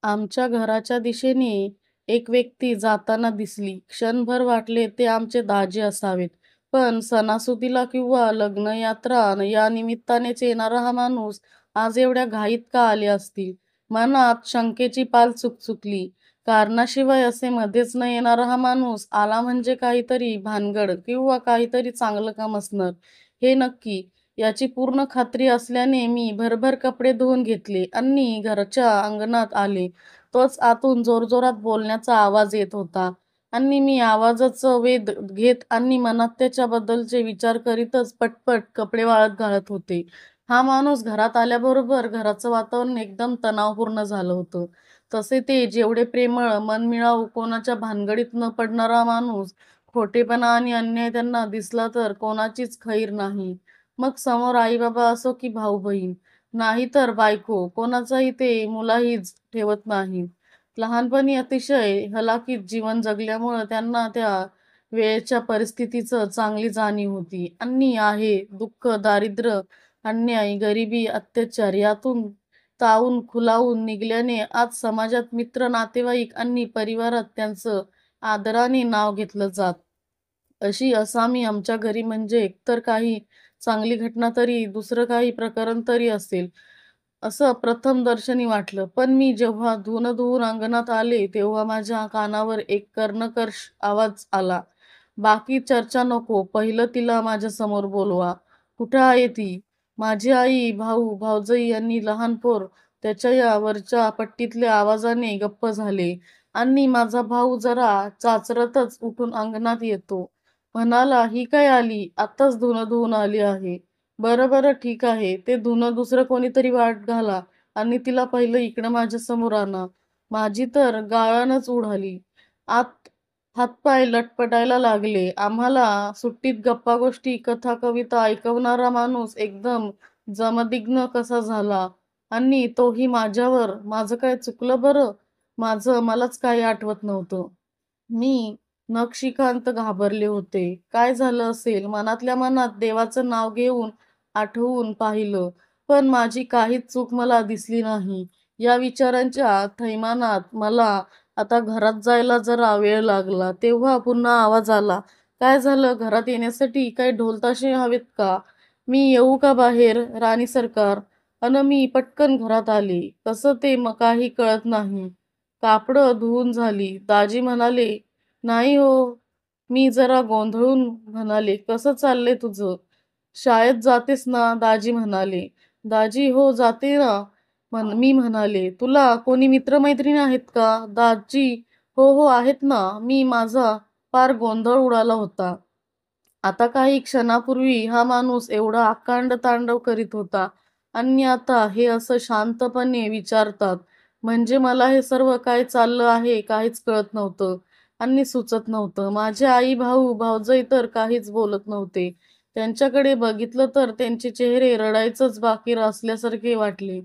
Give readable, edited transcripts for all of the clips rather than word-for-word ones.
आमच्या घराच्या दिशेने एक व्यक्ती जाताना दिसली. क्षणभर वाटले ते आमचे दाजी असावेत. पण सणासुदीला किंवा लग्नयात्रा या निमित्तानेच येणारा हा माणूस आज एवढ्या घाईत का आले असतील? मनात शंकेची पाल चुकचुकली. कारणाशिवाय असे मध्येच न येणारा हा माणूस आला म्हणजे काहीतरी भानगड किंवा काहीतरी चांगलं काम असणार, हे नक्की. याची पूर्ण खात्री असल्याने मी भरभर कपडे धुवून घेतले आणि घराच्या अंगणात आले. तोच आतून जोरजोरात बोलण्याचा आवाज येत होता आणि मी आवाजाचा वेध घेत आणि मनात त्याच्याबद्दलचे विचार करीतच पटपट कपडे वाळत घालत होते. हा माणूस घरात आल्याबरोबर घराचं वातावरण एकदम तणावपूर्ण झालं होतं. तसे ते जेवढे प्रेमळ, मनमिळावू, कोणाच्या भानगडीत न पडणारा माणूस, खोटेपणा आणि अन्याय त्यांना दिसला तर कोणाचीच खैर नाही. मग समोर आई-बाबा असो की भाऊ-बहीण, नाहीतर बायको, कोणाचाही ते मुलाहीज ठेवत नाहीत. लहानपणी अतिशय हलाखीत जीवन जगल्यामुळं त्यांना त्या वेळेच्या परिस्थितीचं चांगली जाणीव होती आणि आहे, दुःख, दारिद्र्य, अन्याय, गरिबी, अत्याचार यातून तावून खुलावून निघाल्याने आज समाजात मित्र, नातेवाईक आणि परिवारात त्यांचं आदराने नाव घेतलं जात. अशी असामी आमच्या घरी म्हणजे एकतर काही चांगली घटना तरी दुसरं काही प्रकरण तरी असेल, असं प्रथम दर्शनी वाटलं. पण मी जेव्हा धुणं धुवून अंगणात आले, तेव्हा माझ्या कानावर एक कर्णकर्ष आवाज आला. बाकी चर्चा नको, पहिलं तिला माझ्यासमोर बोलवा. कुठं आहे ती? माझी आई, भाऊ, भावजई आणि लहान पोर त्याच्या या वरच्या पट्टीतल्या आवाजाने गप्प झाले आणि माझा भाऊ जरा चाचरतच उठून अंगणात येतो. म्हणाला, "ही काय आली? आत्ताच धुणं धुवून आली आहे." "बरं, बरं, ठीक आहे. ते धुणं दुसरं कोणीतरी वाळत घाला आणि तिला पहिलं इकडं माझ्यासमोर आणा." माझी तर गाळणच उडाली. आत हातपाय लटपटायला लागले. आम्हाला सुट्टीत गप्पा-गोष्टी, कथा-कविता ऐकवणारा माणूस एकदम जमदिग्न कसा झाला आणि तोही माझ्यावर. माझं काय चुकलं बरं? मलाच काही आठवत नव्हतं. मी नखशिखांत घाबरले होते. काय झालं असेल? मनातल्या मनात देवाचं नाव घेऊन आठवून पाहिलं, पण माझी काहीच चूक मला दिसली नाही. या विचारांच्या थैमानात मला आता घरात जायला जरा वेळ लागला. तेव्हा पुन्हा आवाज आला, "काय झालं? घरात येण्यासाठी काही ढोलताशे हवेत का? मी येऊ का बाहेर?" "राणी सरकार." अन मी पटकन घरात आले. कसं ते काही कळत नाही. कापडं धुवून झाली. दाजी म्हणाले, "नाही हो." मी जरा गोंधळून म्हणाले, "कसं चाललंय तुझं?" "शाळेत जातेस ना?" दाजी म्हणाले. "दाजी, हो जाते ना." मी म्हणाले, "तुला कोणी मित्रमैत्रिणी आहेत का?" दाजी, "हो, हो आहेत ना." माझा फार गोंधळ उडाला होता. आता काही क्षणापूर्वी हा माणूस एवढा अकांड तांडव करीत होता आणि आता हे असं शांतपणे विचारतात, म्हणजे मला हे सर्व काय चाललं आहे काहीच कळत नव्हतं आणि सुचत नव्हतं. माझे आई, भाऊ, भावजई तर काहीच बोलत नव्हते. त्यांच्याकडे बघितलं तर त्यांचे चेहरे रडायचंच बाकी असल्यासारखे वाटले.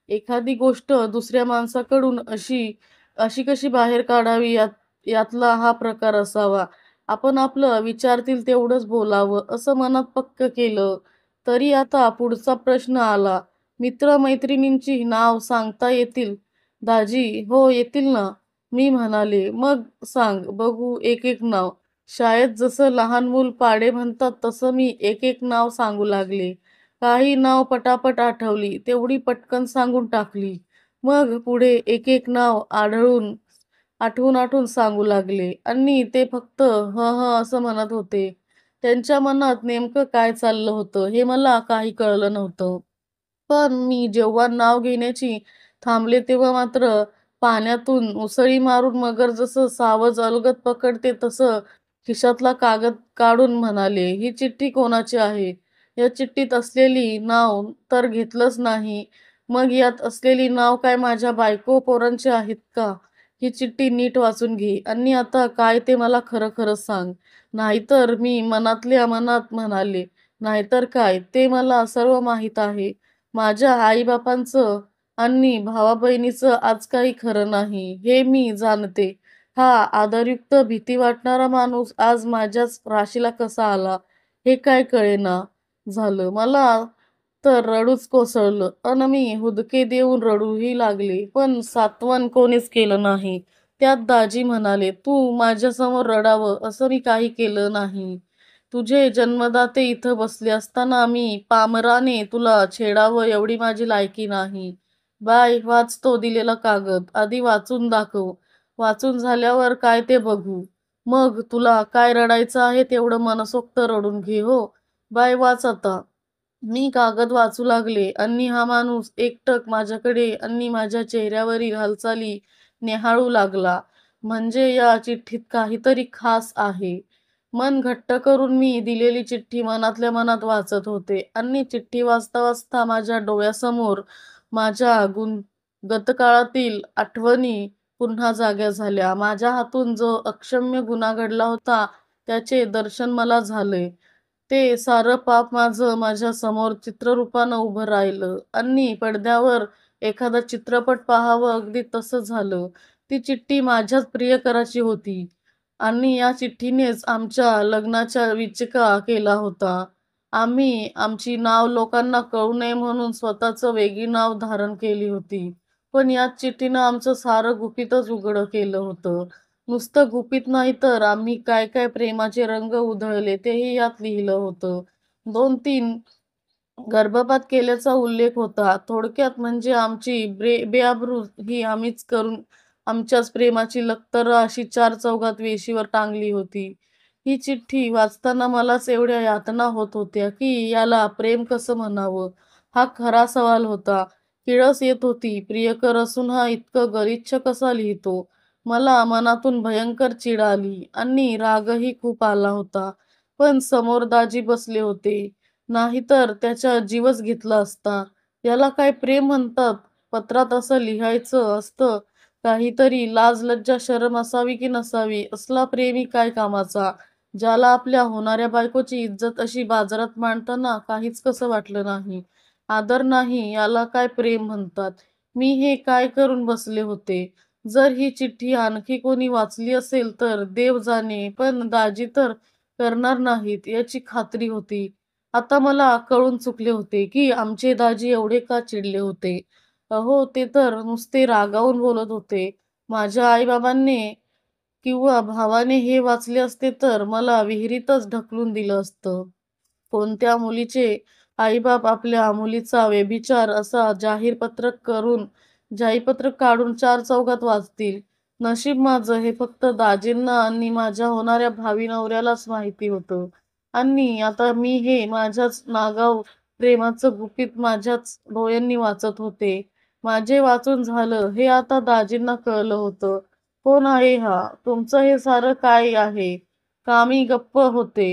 एखादी गोष्ट दुसऱ्या माणसाकडून अशी अशी कशी बाहेर काढावी यातला हा प्रकार असावा. आपण आपलं विचारतील तेवढंच बोलावं असं मनात पक्क केलं. तरी आता पुढचा प्रश्न आला. मित्र-मैत्रिणींची नाव सांगता येतील? दाजी, हो येतील ना. मी म्हणाले, "मग सांग बघू एक-एक नाव." शाळेत जसं लहान मूल पाढे म्हणतात तसं मी एक-एक नाव सांगू लागले. काही नाव पटापट आठवली तेवढी पटकन सांगून टाकली. मग पुढे एक-एक नाव आठवून सांगू लागले आणि ते फक्त "हं, हं" असं म्हणत होते. त्यांच्या मनात नेमकं काय चाललं होतं हे मला काही कळलं नव्हतं. पण मी जेव्हा नाव घेण्याची थांबले तेव्हा मात्र पाण्यातून उसळी मारून मगर जसं सावज अलगद पकडते तसं खिशातला कागद काढून म्हणाले, "ही चिठ्ठी कोणाची आहे? या चिठ्ठीत असलेली नाव तर घेतलंच नाही. मग यात असलेली नाव काय माझ्या बायको पोरांची आहेत का? ही चिठ्ठी नीट वाचून घे आणि आता काय ते मला खरं खरं सांग." नाहीतर मी मनातल्या मनात म्हणाले, "नाहीतर काय? ते मला सर्व माहीत आहे. माझ्या आई-बापांचं आणि भावा-बहिणीचं आज काही खरं नाही, हे मी जाणते. हा आदरयुक्त भीती वाटणारा माणूस आज माझ्याच राशीला कसा आला, हे काय कळेना झालं. मला तर रडूच कोसळलं अन मी हुदके देऊन रडूही लागले. पण सात्वन कोणीच केलं नाही. त्यात दाजी म्हणाले, "तू माझ्यासमोर रडावं असं मी काही केलं नाही. तुझे जन्मदाते इथं बसले असताना मी पामराने तुला छेडावं एवढी माझी लायकी नाही. बाय, वाच तो दिलेला कागद. आधी वाचून दाखव. वाचून झाल्यावर काय ते बघू. मग तुला काय रडायचं आहे तेवढं मनसोक्त रडून घे हो. बाय, वाच आता." मी कागद वाचू लागले आणि हा माणूस एकटक माझ्याकडे आणि माझ्या चेहऱ्यावरील हालचाली निहाळू लागला. म्हणजे या चिठ्ठीत काहीतरी खास आहे. मन घट्ट करून मी दिलेली चिठ्ठी मनातल्या मनात वाचत होते आणि चिठ्ठी वाचता वाचता माझ्या डोळ्यासमोर माझ्या गतकाळातील आठवणी पुन्हा जाग्या झाल्या. माझ्या हातून जो अक्षम्य गुन्हा घडला होता त्याचे दर्शन मला झाले. ते सारं पाप माझं माझ्या समोर चित्ररूपानं उभं राहिलं आणि पडद्यावर एखादा चित्रपट पाहावं अगदी तसं झालं. ती चिठ्ठी माझ्याच प्रियकराची होती आणि या चिठ्ठीनेच आमच्या लग्नाचा विचका केला होता. आम्ही आमची नाव लोकांना कळू नये म्हणून स्वतःचं वेगळी नाव धारण केली होती. पण याच चिठ्ठीनं आमचं सारं गुपितच उघड केलं होतं. नुसतं गुपित नाही तर आम्ही काय काय प्रेमाचे रंग उधळले तेही यात लिहिलं होतं. 2-3 गर्भपात केल्याचा उल्लेख होता. थोडक्यात म्हणजे आमची बेआबरू ही आम्हीच करून आमच्याच प्रेमाची लक्तरं अशी चार चौघात वेशीवर टांगली होती. ही चिठ्ठी वाचताना मलाच एवढ्या यातना होत होत्या की याला प्रेम कसं म्हणावं हा खरा सवाल होता. किळस येत होती. प्रियकर असून हा इतकं गलिच्छ कसा लिहितो? मला मनातून भयंकर चीड आली आणि रागही खूप आला होता. पण समोर दाजी बसले होते. नाहीतर त्याचा जीवच घेतला असता. याला काय प्रेम म्हणतात? पत्रात असं लिहायचं असतं. काहीतरी लाज लज्जा शरम असावी की नसावी असला प्रेमी काय कामाचा? ज्याला आपल्या होणाऱ्या बायकोची इज्जत अशी बाजारात मांडताना काहीच कसं वाटलं नाही. आदर नाही याला काय प्रेम म्हणतात? मी हे काय करून बसले होते? जर ही चिठ्ठी आणखी कोणी वाचली असेल तर देव जाणे, पण दाजी तर करणार नाहीत याची खात्री होती. आता मला कळून चुकले होते की आमचे दाजी एवढे का चिडले होते. अहो, ते तर नुसते रागावून बोलत होते. माझ्या आईबाबांनी किंवा भावाने हे वाचले असते तर मला विहिरीतच ढकलून दिलं असतं. कोणत्या मुलीचे आईबाप आपल्या मुलीचा व्यभिचार असा जाहीरपत्रक काढून चार चौघात वाचतील? नशीब माझं हे फक्त दाजींना आणि माझ्या होणाऱ्या भावी नवऱ्यालाच माहिती होतं. आणि आता मी हे माझ्याच नागाव प्रेमाचं गुपित माझ्याच डोळ्यांनी वाचत होते. माझे वाचून झालं हे आता दाजींना कळलं होतं. "कोण आहे हा? तुमचं हे सारं काय आहे?" का मी गप्प होते.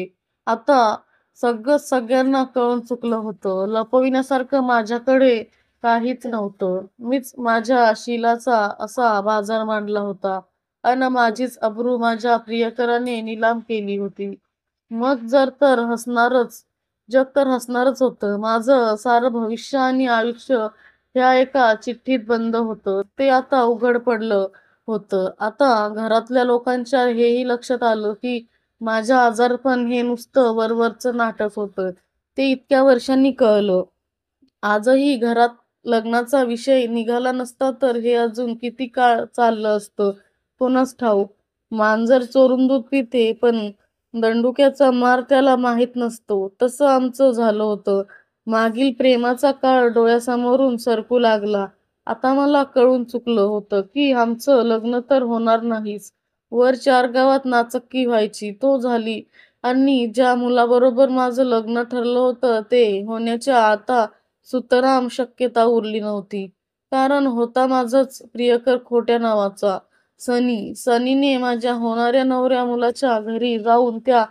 आता सगळंच सगळ्यांना कळून चुकलं होतं. लपविण्यासारखं माझ्याकडे काहीच नव्हतं. मीच माझ्या शीलाचा असा बाजार मांडला होता अन माझीच अब्रू माझ्या प्रियकराने नीलाम केली होती. मग जग तर हसणारच होतं. माझं सारं भविष्य आणि आयुष्य ह्या एका चिठ्ठीत बंद होतं. ते आता उघड पडलं होतं. आता घरातल्या लोकांच्या हेही लक्षात आलं की माझं आजारपण हे नुसतं वरवरचं नाटक होतं. ते इतक्या वर्षांनी कळलं. आजही घरात लग्नाचा विषय निघाला नसता तर हे अजून किती काळ चाललं असतं कोणास ठाऊक. मांजर चोरून दूध पिते पण दंडुक्याचा मार त्याला माहीत नसतो. तसं आमचं झालं होतं. मागील प्रेमाचा काळ डोळ्यासमोरून सरकू लागला. आता मला कळून चुकलं होतं की आमचं लग्न तर होणार नाहीच. वर 4 गावात नाचक्की व्हायची तो झाली आणि ज्या मुलाबरोबर माझं लग्न ठरलं होतं ते होण्याच्या आता सुतराम शक्यता उरली नव्हती. कारण होता माझाच प्रियकर खोट्या नावाचा सनी. सनीने माझ्या होणाऱ्या नवऱ्या मुलाच्या घरी जाऊन त्या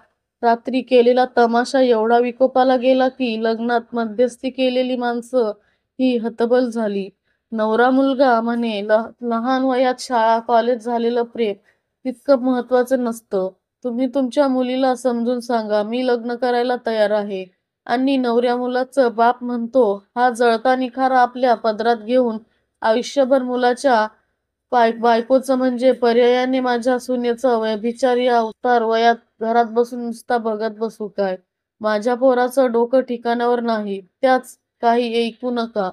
रात्री केलेला तमाशा एवढा विकोपाला गेला की लग्नात मध्यस्थी केलेली माणसं ही हतबल झाली. नवरा मुलगा म्हणे लहान वयात शाळा कॉलेज झालेलं प्रेम तितकं महत्वाचं नसतं. तुम्ही तुमच्या मुलीला समजून सांगा मी लग्न करायला तयार आहे. आणि नवऱ्या मुलाचं बाप म्हणतो हा जळता निखारा आपल्या पदरात घेऊन आयुष्यभर मुलाच्या बायकोचं म्हणजे पर्यायाने माझ्या सुनेचं व्यभिचारी अवतार वयात घरात बसून नुसता बघत बसू काय? माझ्या पोराचं डोकं ठिकाणावर नाही. त्याच काही ऐकू नका.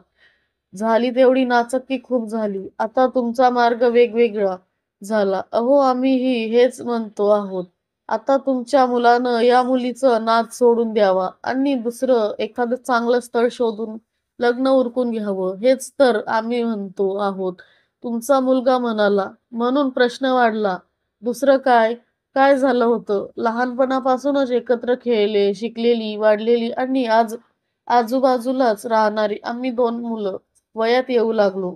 झाली तेवढी नाचक्की खूप झाली. आता तुमचा मार्ग वेगवेगळा झाला. अहो आम्हीही हेच म्हणतो आहोत. आता तुमच्या मुलानं या मुलीचं नाद सोडून द्यावा आणि दुसरं एखादं चांगलं स्थळ शोधून लग्न उरकून घ्यावं. हेच तर आम्ही म्हणतो आहोत. तुमचा मुलगा म्हणाला. म्हणून प्रश्न वाढला. दुसरं काय? काय झालं होतं? लहानपणापासूनच एकत्र खेळले, शिकलेली, वाढलेली आणि आज आजूबाजूलाच राहणारी आम्ही 2 मुलं वयात येऊ लागलो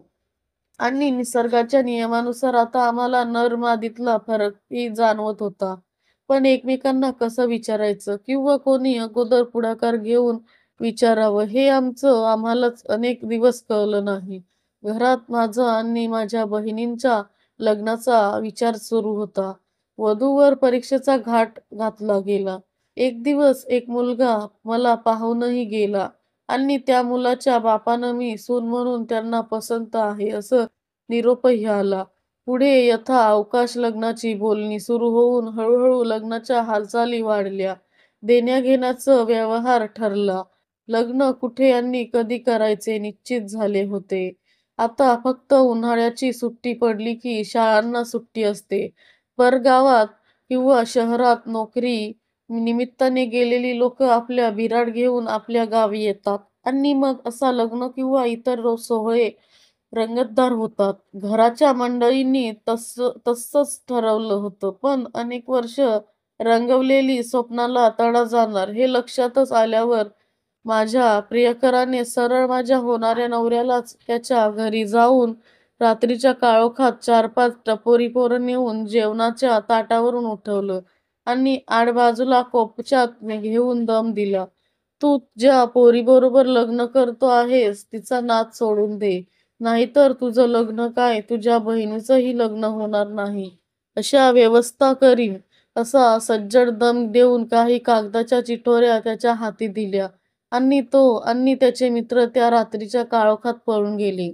आणि निसर्गाच्या नियमानुसार आता आम्हाला नर-मादीतला फरकही जाणवत होता. पण एकमेकांना कसं विचारायचं किंवा कोणी अगोदर पुढाकार घेऊन विचारावं हे आम्हालाच अनेक दिवस कळलं नाही. घरात माझं आणि माझ्या बहिणींच्या लग्नाचा विचार सुरू होता. वधूवर परीक्षेचा घाट घातला गेला. एक दिवस एक मुलगा मला पाहूनही गेला आणि त्या मुलाच्या बापानं मी सून म्हणून त्यांना पसंत आहे असं निरोपही आला. पुढे यथा-अवकाश लग्नाची बोलणी सुरू होऊन हळूहळू लग्नाच्या हालचाली वाढल्या. देण्या-घेण्याचा व्यवहार ठरला. लग्न कुठे आणि कधी करायचे निश्चित झाले होते. आता फक्त उन्हाळ्याची सुट्टी पडली की शाळांना सुट्टी असते. परगावात किंवा शहरात नोकरी निमित्ताने गेलेली लोकं आपल्या बिऱ्हाड घेऊन आपल्या गावी येतात आणि मग असा लग्न किंवा इतर सोहळे रंगतदार होतात. घराच्या मंडळींनी तसंच ठरवलं होतं. पण अनेक वर्ष रंगवलेली स्वप्नाला तडा जाणार हे लक्षातच आल्यावर माझ्या प्रियकराने सरळ माझ्या होणाऱ्या नवऱ्यालाच त्याच्या घरी जाऊन रात्रीच्या काळोखात 4-5 टपोरी पोरं नेऊन जेवणाच्या ताटावरून उठवलं आणि आडबाजूला कोपच्यात घेऊन दम दिला. "तू ज्या पोरीबरोबर लग्न करतो आहेस तिचा नाद सोडून दे. नाहीतर तुझं लग्न काय तुझ्या बहिणीचंही लग्न होणार नाही. अशा व्यवस्था करीन." असा सज्जड दम देऊन काही कागदाच्या चिठोऱ्या त्याच्या हाती दिल्या आणि तो आणि त्याचे मित्र त्या रात्रीच्या काळोखात पळून गेले.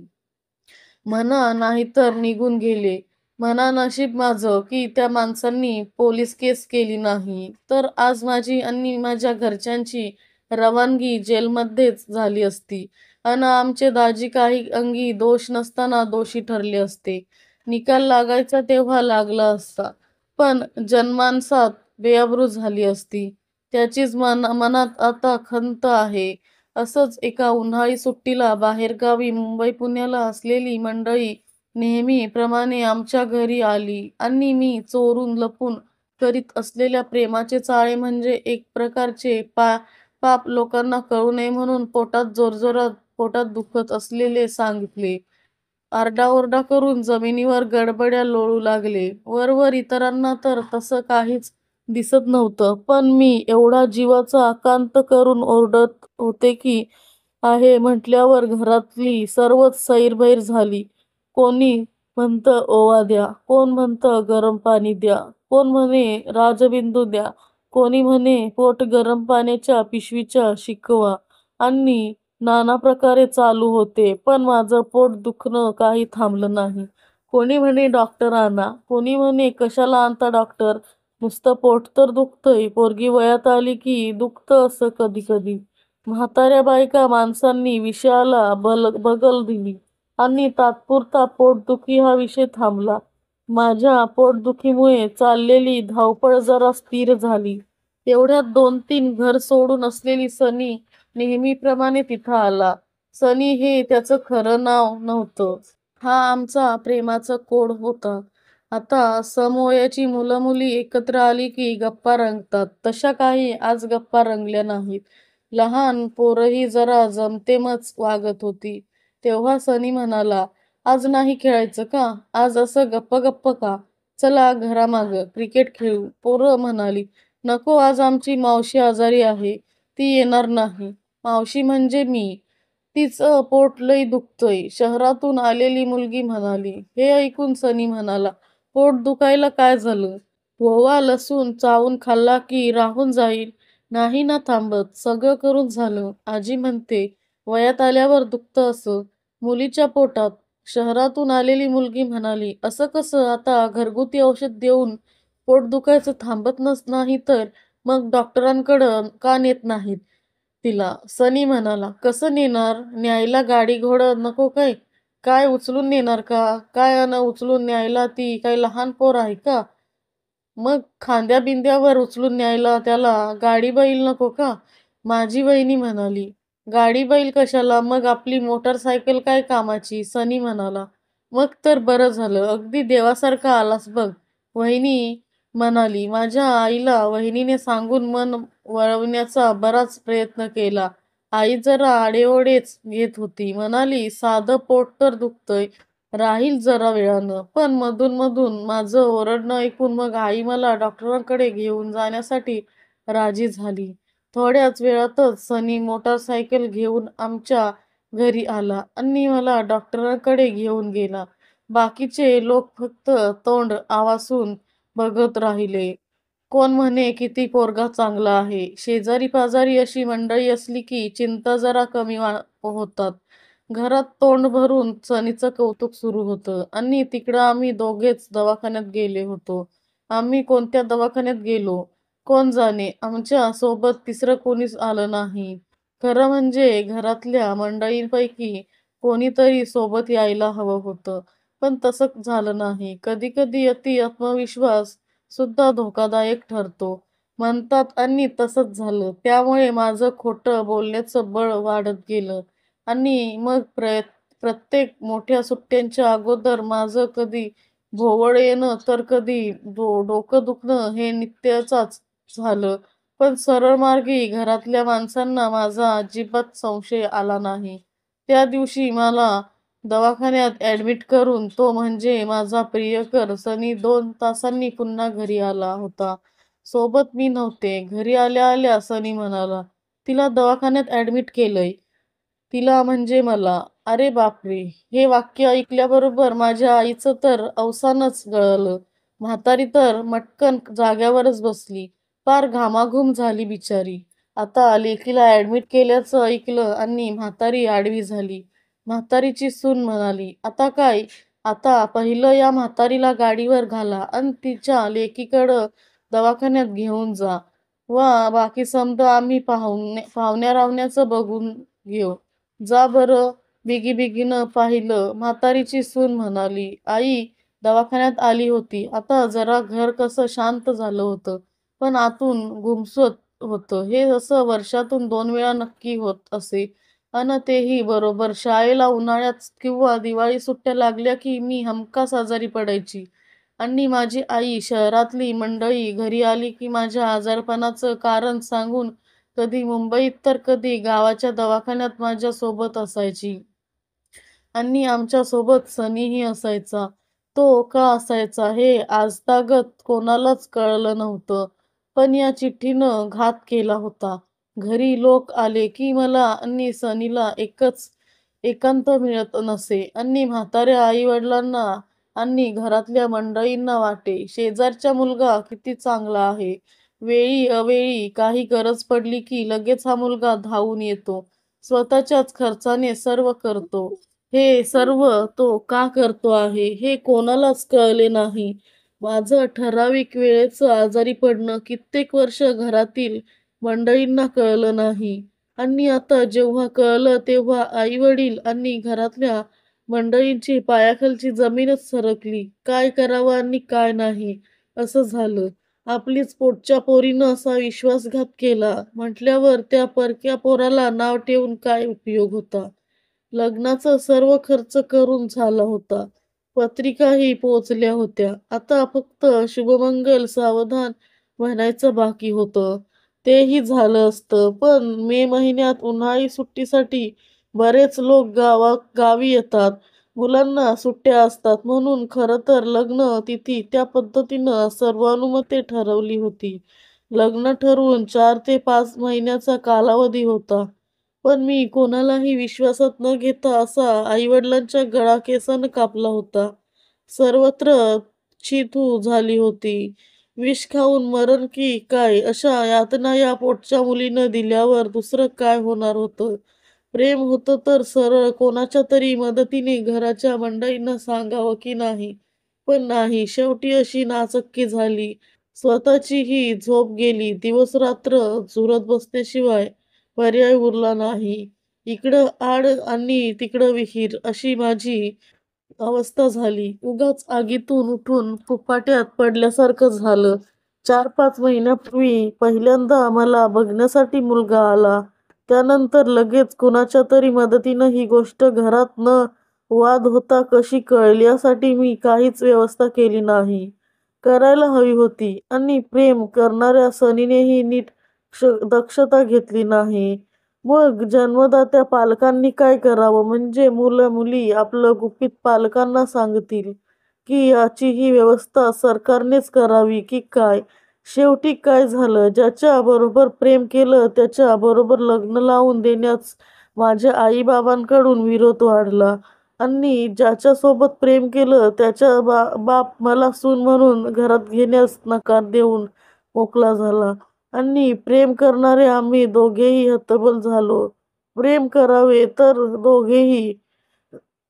म्हणा नाहीतर निघून गेले. म्हणा नशीब माझं की त्या माणसांनी पोलीस केस केली नाही. तर आज माझी आणि माझ्या घरच्यांची रवानगी जेलमध्येच झाली असती अन आमचे दाजी काही अंगी दोष नसताना दोषी ठरले असते. निकाल लागायचा तेव्हा लागला असता. पण जनमानसात बेअब्रू झाली असती. त्याचीच मनात आता खंत आहे. असंच एका उन्हाळी सुट्टीला बाहेरगावी मुंबई-पुण्याला असलेली मंडळी नेहमीप्रमाणे आमच्या घरी आली आणि मी चोरून लपून करीत असलेल्या प्रेमाचे चाळे म्हणजे एक प्रकारचे पाप लोकांना कळू नये म्हणून पोटात दुखत असलेले सांगितले. आरडाओरडा करून जमिनीवर गडबड्या लोळू लागले. वरवर इतरांना तर तसं काहीच दिसत नव्हतं. पण मी एवढा जीवाचा आकांत करून ओरडत होते की आहे म्हटल्यावर घरातली सर्वच सैरभैर झाली. कोणी म्हणतं ओवा द्या, कोण म्हणतं गरम पाणी द्या, कोण म्हणे राजबिंदू द्या, कोणी म्हणे पोट गरम पाण्याच्या पिशवीच्या शिकवा आणि नाना प्रकारे चालू होते. पण माझं पोट दुखणं काही थांबलं नाही. कोणी म्हणे डॉक्टर आणा, कोणी म्हणे कशाला आणता डॉक्टर, नुसतं पोट तर दुखतंय. पोरगी वयात आली की दुखतं असं कधी कधी. म्हाताऱ्या बायका माणसांनी विषयाला बगल दिली आणि तात्पुरता पोटदुखी हा विषय थांबला. माझ्या पोटदुखीमुळे चाललेली धावपळ जरा स्थिर झाली. तेवढ्यात 2-3 घर सोडून असलेली सनी नेहमीप्रमाणे तिथं आला. सनी हे त्याचं खरं नाव नव्हतं. हा आमचा प्रेमाचा कोड होता. आता समवयाची मुलं-मुली एकत्र आली की गप्पा रंगतात. तशा काही आज गप्पा रंगल्या नाहीत. लहान पोरंही जरा जमतेमच वागत होती. तेव्हा सनी म्हणाला, "आज नाही खेळायचं का? आज असं गप्प-गप्प का? चला घरामागं क्रिकेट खेळू." पोरं म्हणाली, "नको आज आमची मावशी आजारी आहे. ती येणार नाही." मावशी म्हणजे मी. तिचं पोट लई दुखतंय, शहरातून आलेली मुलगी म्हणाली. हे ऐकून सनी म्हणाला, "पोट दुखायला काय झालं? ओवा लसूण चावून खाल्ला की राहून जाईल. नाही ना थांबत. सगळं करून झालं. आजी म्हणते वयात आल्यावर दुखतं असं. मुलीच्या पोटात." शहरातून आलेली मुलगी म्हणाली, "असं कसं? आता घरगुती औषध देऊन पोट दुखायचं थांबत नाही तर मग डॉक्टरांकडं का नेत नाहीत?" तिला. सनी म्हणाला, "कसं नेणार? न्यायला गाडी घोडं नको काय? काय उचलून नेणार का? काय अन उचलून न्यायला ती काय लहान पोर आहे का? मग खांद्या-बिंद्यावर उचलून न्यायला त्याला गाडी-बैल नको का?" माझी वहिनी म्हणाली, "गाडी-बैल कशाला? मग आपली मोटरसायकल काय कामाची?" सनी म्हणाला, "मग तर बरं झालं. अगदी देवासारखा आलास बघ." वहिनी म्हणाली, "माझ्या आईला वहिनीने सांगून मन वळवण्याचा बराच प्रयत्न केला." आई जरा आडेओढेच घेत होती. म्हणाली, "साधं पोट तर दुखतंय, राहील जरा वेळानं." पण मधून-मधून माझं ओरडणं ऐकून मग आई मला डॉक्टरांकडे घेऊन जाण्यासाठी राजी झाली. थोड्याच वेळातच सनी मोटारसायकल घेऊन आमच्या घरी आला आणि मला डॉक्टरांकडे घेऊन गेला. बाकीचे लोक फक्त तोंड आवासून बघत राहिले. कोण म्हणे किती पोरगा चांगला आहे. शेजारी-पाजारी अशी मंडळी असली की चिंता जरा कमी होतात. घरात तोंड भरून सनीचं कौतुक सुरू होतं आणि तिकडं आम्ही दोघेच दवाखान्यात गेले होतो. आम्ही कोणत्या दवाखान्यात गेलो, कोण जाणे. आमच्या सोबत तिसरं कोणीच आलं नाही. खरं म्हणजे घरातल्या मंडळींपैकी कोणीतरी सोबत यायला हवं होतं, पण तसं झालं नाही. कधी-कधी अति आत्मविश्वास सुद्धा धोकादायक ठरतो म्हणतात आणि तसंच झालं. त्यामुळे माझं खोटं बोलण्याचं बळ वाढत गेलं आणि मग प्रत्येक मोठ्या सुट्ट्यांच्या अगोदर माझं कधी भोवळ येणं तर कधी डोकं दुखणं हे नित्याचंच झालं. पण सरळ मार्गी घरातल्या माणसांना माझा अजिबात संशय आला नाही. त्या दिवशी मला दवाखान्यात ॲडमिट करून तो म्हणजे माझा प्रियकर सनी 2 तासांनी पुन्हा घरी आला होता. सोबत मी नव्हते. घरी आल्या-आल्या सनी म्हणाला, "तिला दवाखान्यात ॲडमिट केलंय." तिला म्हणजे मला. अरे बापरे! हे वाक्य ऐकल्याबरोबर माझ्या आईचं तर अवसानच गळलं. म्हातारी तर मटकन जाग्यावरच बसली. पार घामाघूम झाली बिचारी. आता लेकीला ॲडमिट केल्याचं ऐकलं आणि म्हातारी आडवी झाली. म्हातारीची सून म्हणाली, "आता काय? आता पहिलं या म्हातारीला गाडीवर घाला अन् तिच्या लेकीकडं दवाखान्यात घेऊन जा. बाकी समदं आम्ही पाहुण्या-रावण्याचं बघून घेऊ. जा बरं." बिगी-बिगीनं पाहिलं. म्हातारीची सून म्हणाली, "आई दवाखान्यात आली होती. आता जरा घर कसं शांत झालं होतं, पण आतून गुमसत होतं. हे असं वर्षातून 2 वेळा नक्की होत असे अन् तेही बरोबर शाळेला उन्हाळ्यात किंवा दिवाळी सुट्ट्या लागल्या की मी हमखास आजारी पडायची आणि माझी आई शहरातली मंडळी घरी आली की माझ्या आजारपणाचं कारण सांगून कधी मुंबईत तर कधी गावाच्या दवाखान्यात माझ्या सोबत असायची. आणि आमच्यासोबत सनीही असायचा. तो का असायचा हे आजतागत कोणालाच कळलं नव्हतं. पण या चिठ्ठीनं घात केला होता. घरी लोक आले की मला आणि सनीला एकांत मिळत नसे आणि म्हाताऱ्या आई-वडिलांना आणि घरातल्या मंडळींना वाटे, शेजारचा मुलगा किती चांगला आहे. वेळी-अवेळी काही गरज पडली की लगेच हा मुलगा धावून येतो. स्वतःच्याच खर्चाने सर्व करतो. हे सर्व तो का करतो आहे हे कोणालाच कळले नाही. माझं ठराविक वेळेचं आजारी पडणं कित्येक वर्ष घरातील मंडळींना कळलं नाही आणि आता जेव्हा कळलं तेव्हा आई-वडील आणि घरातल्या मंडळींची पायाखालची जमीनच सरकली. काय करावं आणि काय नाही असं झालं. आपलीच पोटच्या पोरीनं असा विश्वासघात केला म्हटल्यावर त्या परक्या पोराला नाव ठेवून काय उपयोग होता? लग्नाचा सर्व खर्च करून झाला होता. पत्रिकाही पोहोचल्या होत्या. आता फक्त शुभमंगल सावधान म्हणायचं बाकी होतं. तेही झालं असतं. पण मे महिन्यात उन्हाळी सुट्टीसाठी बरेच लोक गावी येतात. मुलांना सुट्ट्या असतात म्हणून खरं तर लग्न तिथी त्या पद्धतीनं सर्वानुमते ठरवली होती. लग्न ठरवून 4 ते 5 महिन्याचा कालावधी होता. पण मी कोणालाही विश्वासात न घेता असा आई-वडिलांच्या गळाकेसानं कापला होता. सर्वत्र छी-थू झाली होती. विष खाऊन मरण की काय अशा यातना या पोटच्या मुलीनं दिल्यावर दुसरं काय होणार होतं? प्रेम होतं तर सरळ कोणाच्या तरी मदतीने घराच्या मंडळींना सांगावं की नाही? पण नाही, शेवटी अशी नाचक्की झाली. स्वतःचीही झोप गेली. दिवस-रात्र झुरत बसण्याशिवाय पर्याय उरला नाही. इकडं आड आणि तिकडं विहीर अशी माझी अवस्था झाली. उगाच आगीतून उठून फुफाट्यात पडल्यासारखं झालं. 4-5 महिन्यापूर्वी पहिल्यांदा मला बघण्यासाठी मुलगा आला. त्यानंतर लगेच कुणाच्या तरी मदतीनं ही गोष्ट घरात न वाद होता कशी कळेल यासाठी मी काहीच व्यवस्था केली नाही. करायला हवी होती आणि प्रेम करणाऱ्या सनीनेही नीट दक्षता घेतली नाही. मग जन्मदात्या पालकांनी काय करावं? म्हणजे मुलं-मुली आपलं गुपित पालकांना सांगतील, की याची ही व्यवस्था सरकारनेच करावी की काय? शेवटी काय झालं? ज्याच्या बरोबर प्रेम केलं त्याच्या बरोबर लग्न लावून देण्यास माझ्या आई-बाबांकडून विरोध वाढला आणि ज्याच्यासोबत प्रेम केलं त्याच्या बाप मला सून म्हणून घरात घेण्यास नकार देऊन मोकळा झाला. आणि प्रेम करणारे आम्ही दोघेही हतबल झालो. प्रेम करावे तर दोघेही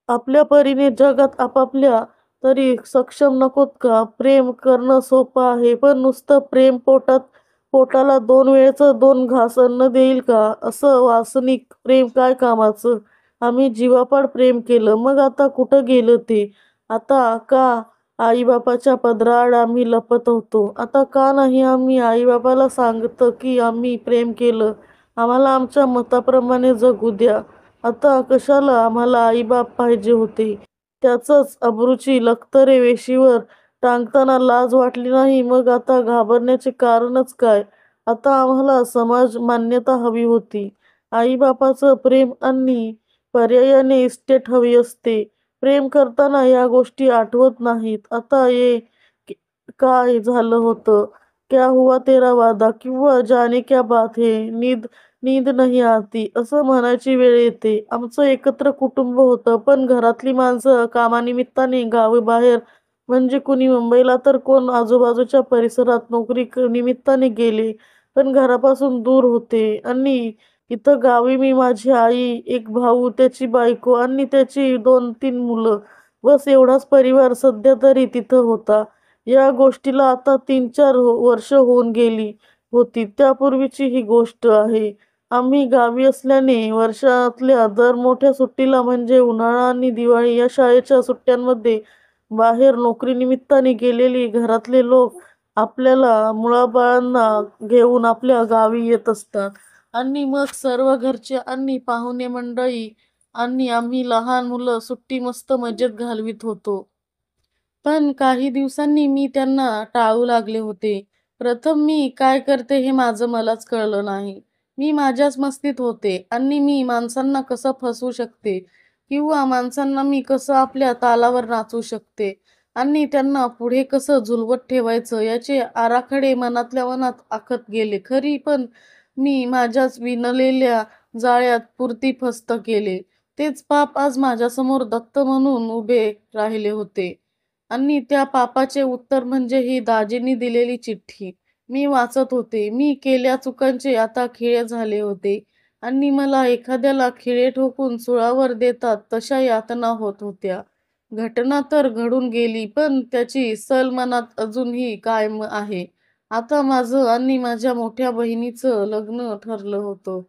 आपल्या परीने जगात आपापल्या तरी सक्षम नकोत का? प्रेम करणं सोपं आहे, पण नुसतं प्रेम पोटाला 2 वेळचं 2 घास अन्न देईल का? असं वासनिक प्रेम काय कामाचं? आम्ही जीवापाड प्रेम केलं, मग आता कुठं गेलं ते? आता का आईबापाच्या पदराआड आम्ही लपत होतो? आता का नाही आम्ही आईबापाला सांगत की आम्ही प्रेम केलं, आम्हाला आमच्या मताप्रमाणे जगू द्या? आता कशाला आम्हाला आईबाप पाहिजे होते? त्याचंच अब्रूची लक्तरे वेशीवर टांगताना लाज वाटली नाही, मग आता घाबरण्याचे कारणच काय? आता आम्हाला समाज मान्यता हवी होती. आईबापाचं प्रेम आणि पर्यायाने इस्टेट हवी असते. प्रेम करताना या गोष्टी आठवत नाहीत. आता काय झालं होतं? क्या हुआ तेरा वादा किंवा जाने क्या बात है, नींद नहीं आती असं म्हणायची वेळ येते. आमचं एकत्र कुटुंब होतं, पण घरातली माणसं कामानिमित्ताने गावाबाहेर म्हणजे कुणी मुंबईला तर कोण आजूबाजूच्या परिसरात नोकरी निमित्ताने गेले, पण घरापासून दूर होते. आणि इथं गावी मी, माझी आई, एक भाऊ, त्याची बायको आणि त्याची 2-3 मुलं, बस एवढाच परिवार सध्या तरी तिथं होता. या गोष्टीला आता 3-4 वर्ष होऊन गेली होती. त्यापूर्वीची ही गोष्ट आहे. आम्ही गावी असल्याने वर्षातल्या दर मोठ्या सुट्टीला म्हणजे उन्हाळा आणि दिवाळी या शाळेच्या सुट्ट्यांमध्ये बाहेर नोकरीनिमित्ताने गेलेली घरातले लोक आपल्याला मुलाबाळांना घेऊन आपल्या गावी येत असतात. आणि मग सर्व घरचे आणि पाहुणे मंडळी आणि आम्ही लहान मुलं सुट्टी मस्त मजेत घालवीत होतो. पण काही दिवसांनी मी त्यांना टाळू लागले होते. प्रथम मी काय करते हे माझं मलाच कळलं नाही. मी माझ्याच मस्तीत होते आणि मी माणसांना कसं फसवू शकते किंवा माणसांना मी कसं आपल्या तालावर नाचवू शकते आणि त्यांना पुढे कसं झुलवत ठेवायचं याचे आराखडे मनातल्या मनात आखत गेले. खरी पण मी माझ्याच विणलेल्या जाळ्यात पुरती फस्त केले. तेच पाप आज माझ्यासमोर दत्त म्हणून उभे राहिले होते. आणि त्या पापाचे उत्तर म्हणजे ही दाजींनी दिलेली चिठ्ठी. मी वाचत होते. मी केल्या चुकांचे आता खिळे झाले होते आणि मला एखाद्याला खिळे ठोकून सुळावर देतात तशा यातना होत होत्या. घटना तर घडून गेली, पण त्याची सल मनात अजूनही कायम आहे. आता माझं आणि माझ्या मोठ्या बहिणीचं लग्न ठरलं होतं.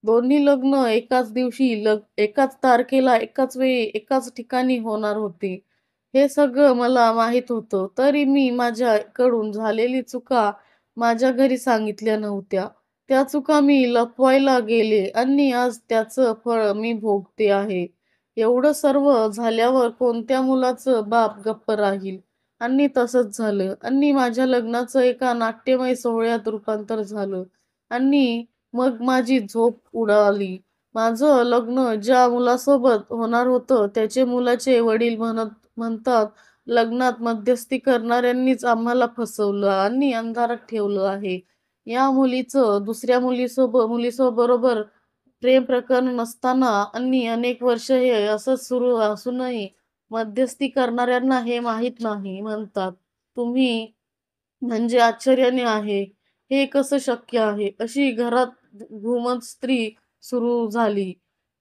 दोन्ही लग्न एकाच दिवशी, एकाच तारखेला, एकाच वेळी, एकाच ठिकाणी होणार होती. हे सगळं मला माहीत होतं, तरी मी माझ्याकडून झालेली चुका माझ्या घरी सांगितल्या नव्हत्या. त्या चुका मी लपवायला गेले आणि आज त्याचं फळ मी भोगते आहे. एवढं सर्व झाल्यावर कोणत्या मुलाचं बाप गप्प राहील? आणि तसंच झालं आणि माझ्या लग्नाचं एका नाट्यमय सोहळ्यात रूपांतर झालं आणि मग माझी झोप उडाली. माझं लग्न ज्या मुलासोबत होणार होतं त्याचे मुलाचे वडील म्हणतात, लग्नात मध्यस्थी करणाऱ्यांनीच आम्हाला फसवलं आणि अंधारात ठेवलं आहे. या मुलीचं दुसऱ्या मुलीसोबरोबर प्रेम प्रकरण नसताना आणि अनेक वर्ष हे असंच सुरू असूनही मध्यस्थी करणाऱ्यांना हे माहीत नाही म्हणतात. तुम्ही म्हणजे आश्चर्याने आहे. हे कसं शक्य आहे? अशी घरात घुमत स्त्री सुरू झाली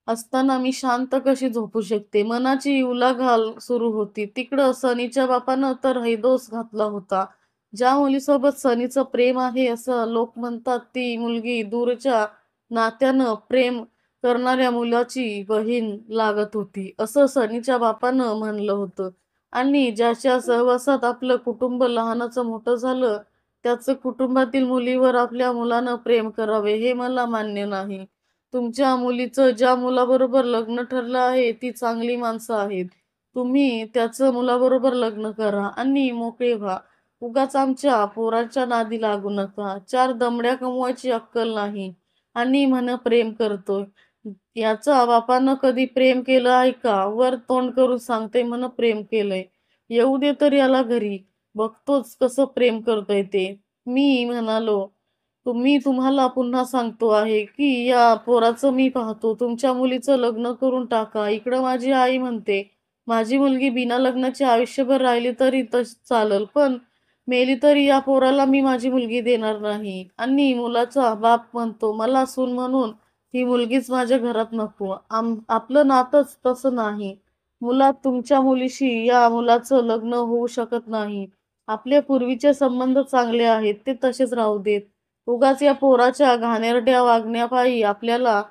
असताना मी शांत कशी झोपू शकते? मनाची उलाढाल सुरू होती. तिकडं सनीच्या बापानं तर हैदोस घातला होता. ज्या मुलीसोबत सनीचं प्रेम आहे असं लोक म्हणतात ती मुलगी दूरच्या नात्यानं प्रेम करणाऱ्या मुलाची बहीण लागत होती, असं सनीच्या बापानं म्हणलं होतं. आणि ज्याच्या सहवासात आपलं कुटुंब लहानाचं मोठं झालं, त्याचं कुटुंबातील मुलीवर आपल्या मुलानं प्रेम करावे हे मला मान्य नाही. तुमच्या मुलीचं ज्या मुलाबरोबर लग्न ठरलं आहे, ती चांगली माणसं आहेत. तुम्ही त्याचं मुलाबरोबर लग्न करा आणि मोकळे व्हा. उगाच आमच्या पोराच्या नादी लागू नका. 4 दमड्या कमवायची अक्कल नाही आणि म्हण प्रेम करतोय. याचा बापानं कधी प्रेम केलं आहे का? वर तोंड करून सांगते म्हण प्रेम केलंय. येऊ दे तर याला घरी. बघतोच कसं प्रेम करतोय ते. मी म्हणालो, तुम्हाला पुन्हा सांगतो आहे, की या पोराचं मी पाहतो. तुमच्या मुलीचं लग्न करून टाका. इकडं माझी आई म्हणते, माझी मुलगी बिना लग्नाची आयुष्यभर राहिली तरी चालल, पण मेली तरी या पोराला मी माझी मुलगी देणार नाही. आणि मुलाचा बाप म्हणतो, मला सून म्हणून ही मुलगीच माझ्या घरात नको. आपलं नातंच तसं नाही. मुलात तुमच्या मुलीशी या मुलाचं लग्न होऊ शकत नाही. आपले पूर्वीचे संबंध चांगले आहेत, ते तसेच राहू देत. उगाच या पोराच्या घाणेरड्या वागण्यापायी आपल्याला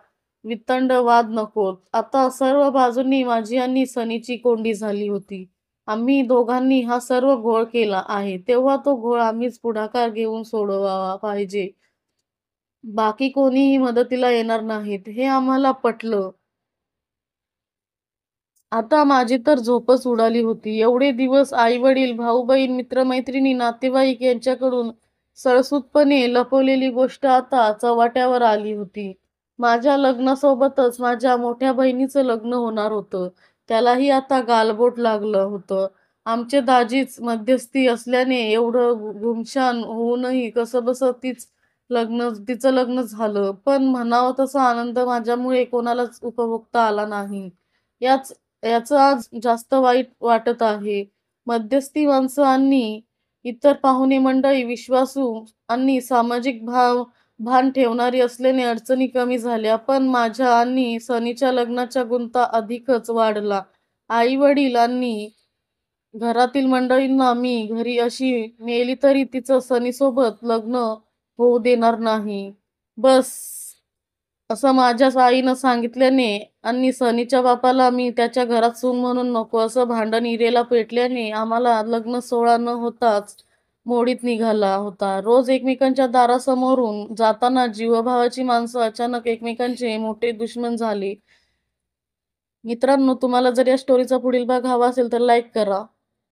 वितंड वाद नकोत. आता सर्व बाजूंनी माझी आणि सनीची कोंडी झाली होती. आम्ही दोघांनी हा सर्व घोळ केला आहे, तेव्हा तो घोळ आम्हीच पुढाकार घेऊन सोडवावा पाहिजे. बाकी कोणीही मदतीला येणार नाहीत, हे आम्हाला पटलं. आता माझी तर झोपच उडाली होती. एवढे दिवस आई-वडील, भाऊ-बहीण, मित्र-मैत्रिणी, नातेवाईक यांच्याकडून सळसूदपणे लपवलेली गोष्ट आता चव्हाट्यावर आली होती. माझ्या लग्नासोबतच माझ्या मोठ्या बहिणीचं लग्न होणार होतं. त्यालाही आता गालबोट लागलं होतं. आमचे दाजीच मध्यस्थी असल्याने एवढं घुमशान होऊनही कसंबसं तिचं लग्न झालं. पण म्हणावं तसा आनंद माझ्यामुळे कोणालाच उपभोगता आला नाही. याच याचं आज जास्त वाईट वाटत आहे. मध्यस्थी माणसं आणि इतर पाहुणे मंडळी विश्वासू आणि सामाजिक भान ठेवणारी असल्याने अडचणी कमी झाल्या. पण माझ्या आणि सनीच्या लग्नाचा गुंता अधिकच वाढला. आई-वडील आणि घरातील मंडळींना मी घरी अशी मेली तरी तिचं सनीसोबत लग्न होऊ देणार नाही. बस असं माझ्या आईनं सांगितल्याने आणि सनीच्या बापाला मी त्याच्या घरात सून म्हणून नको असं भांडण इरेला पेटल्याने आम्हाला लग्न सोहळा न होताच मोडीत निघाला होता. रोज एकमेकांच्या दारासमोरून जाताना जीवभावाची माणसं अचानक एकमेकांचे मोठे दुश्मन झाली. मित्रांनो, तुम्हाला जर या स्टोरीचा पुढील भाग हवा असेल तर लाईक करा.